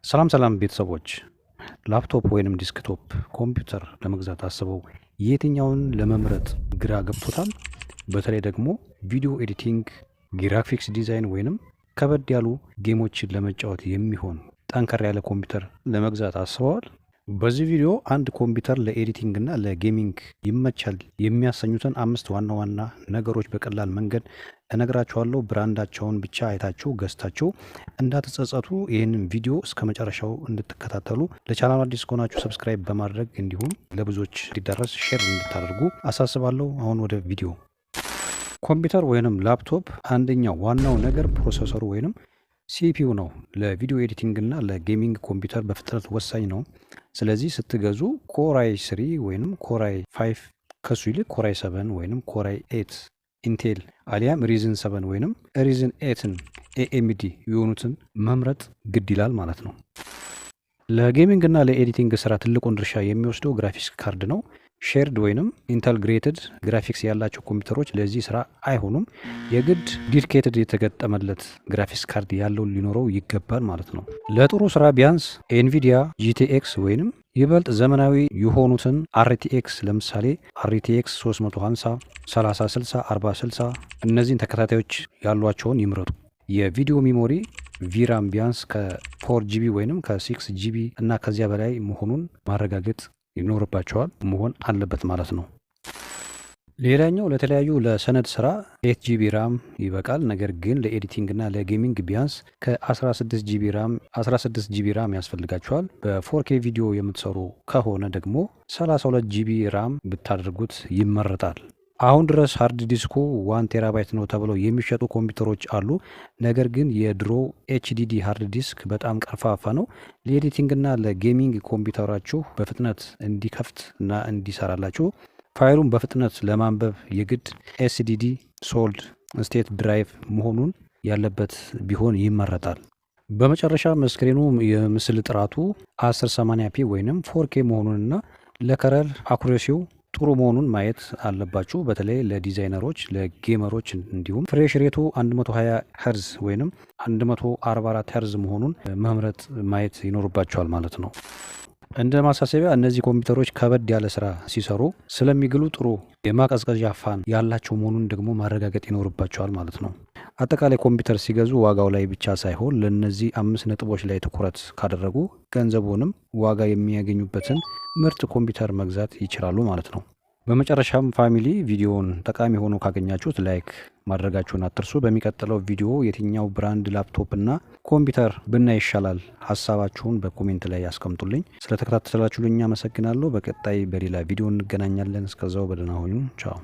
ሰላም ቤተሰቦች ላፕቶፕ ወይንም ዲስክቶፕ ኮምፒውተር ለመግዛት አስበው የትኛውን ለመምረጥ ግራ ገብቶታል? በተለይ ደግሞ ቪዲዮ ኤዲቲንግ፣ ግራፊክስ ዲዛይን ወይንም ከበድ ያሉ ጌሞችን ለመጫወት የሚሆን ጠንከር ያለ ኮምፒውተር ለመግዛት አስበዋል? በዚህ ቪዲዮ አንድ ኮምፒውተር ለኤዲቲንግ እና ለጌሚንግ ይመቻል የሚያሰኙትን 5 ዋና ዋና ነገሮች በቀላል መንገድ እነግራችኋለሁ። ብራንዳቸውን ብቻ አይታችሁ ገዝታችሁ እንዳትጸጸቱ ይህንን ቪዲዮ እስከ መጨረሻው እንድትከታተሉ፣ ለቻናሉ አዲስ ከሆናችሁ ሰብስክራይብ በማድረግ እንዲሁም ለብዙዎች እንዲዳረስ ሼር እንድታደርጉ አሳስባለሁ። አሁን ወደ ቪዲዮ። ኮምፒውተር ወይንም ላፕቶፕ አንደኛው ዋናው ነገር ፕሮሰሰሩ ወይንም ሲፒዩ ነው። ለቪዲዮ ኤዲቲንግ እና ለጌሚንግ ኮምፒውተር በፍጥነት ወሳኝ ነው። ስለዚህ ስትገዙ ኮራይ 3 ወይንም ኮራይ 5 ከሱ ይልቅ ኮራይ 7 ወይንም ኮራይ 8 ኢንቴል አሊያም ሪዝን 7 ወይንም ሪዝን 8ን ኤኤምዲ የሆኑትን መምረጥ ግድ ይላል ማለት ነው። ለጌሚንግ እና ለኤዲቲንግ ስራ ትልቁን ድርሻ የሚወስደው ግራፊክስ ካርድ ነው። ሼርድ ወይንም ኢንተግሬትድ ግራፊክስ ያላቸው ኮምፒውተሮች ለዚህ ስራ አይሆኑም። የግድ ዲዲኬትድ የተገጠመለት ግራፊክስ ካርድ ያለው ሊኖረው ይገባል ማለት ነው። ለጥሩ ስራ ቢያንስ ኤንቪዲያ ጂቲኤክስ ወይንም ይበልጥ ዘመናዊ የሆኑትን አርቲኤክስ ለምሳሌ አርቲኤክስ 350፣ 3060፣ 4060 እነዚህን ተከታታዮች ያሏቸውን ይምረጡ። የቪዲዮ ሚሞሪ ቪራም ቢያንስ ከ4 ጂቢ ወይንም ከ6 ጂቢ እና ከዚያ በላይ መሆኑን ማረጋገጥ ይኖርባቸዋል መሆን አለበት ማለት ነው። ሌላኛው ለተለያዩ ለሰነድ ስራ 8 ጂቢ ራም ይበቃል። ነገር ግን ለኤዲቲንግ እና ለጌሚንግ ቢያንስ ከ16 ጂቢ ራም ያስፈልጋቸዋል። በ4K ቪዲዮ የምትሰሩ ከሆነ ደግሞ 32 ጂቢ ራም ብታደርጉት ይመረጣል። አሁን ድረስ ሃርድ ዲስኩ 1 ቴራባይት ነው ተብለው የሚሸጡ ኮምፒውተሮች አሉ። ነገር ግን የድሮ ኤችዲዲ ሃርድ ዲስክ በጣም ቀርፋፋ ነው። ለኤዲቲንግ እና ለጌሚንግ ኮምፒውተራችሁ በፍጥነት እንዲከፍት እና እንዲሰራላችሁ ፋይሉን በፍጥነት ለማንበብ የግድ ኤስዲዲ ሶልድ ስቴት ድራይቭ መሆኑን ያለበት ቢሆን ይመረጣል። በመጨረሻ ስክሪኑ የምስል ጥራቱ 1080p ወይንም 4K መሆኑንና ለከለር አኩሬሲው ጥሩ መሆኑን ማየት አለባችሁ። በተለይ ለዲዛይነሮች፣ ለጌመሮች እንዲሁም ፍሬሽ ሬቱ 120 ሄርዝ ወይንም 144 ሄርዝ መሆኑን መምረጥ ማየት ይኖርባቸዋል ማለት ነው። እንደ ማሳሰቢያ እነዚህ ኮምፒውተሮች ከበድ ያለ ስራ ሲሰሩ ስለሚግሉ ጥሩ የማቀዝቀዣ ፋን ያላቸው መሆኑን ደግሞ ማረጋገጥ ይኖርባቸዋል ማለት ነው። አጠቃላይ ኮምፒውተር ሲገዙ ዋጋው ላይ ብቻ ሳይሆን ለእነዚህ 5 ነጥቦች ላይ ትኩረት ካደረጉ ገንዘቡንም ዋጋ የሚያገኙበትን ምርጥ ኮምፒውተር መግዛት ይችላሉ ማለት ነው። በመጨረሻም ፋሚሊ ቪዲዮውን ጠቃሚ ሆኖ ካገኛችሁት ላይክ ማድረጋችሁን አትርሱ። በሚቀጥለው ቪዲዮ የትኛው ብራንድ ላፕቶፕ እና ኮምፒውተር ብናይ ይሻላል ሀሳባችሁን በኮሜንት ላይ ያስቀምጡልኝ። ስለተከታተላችሁልኝ አመሰግናለሁ። በቀጣይ በሌላ ቪዲዮ እንገናኛለን። እስከዛው በደህና ሁኑ። ቻው።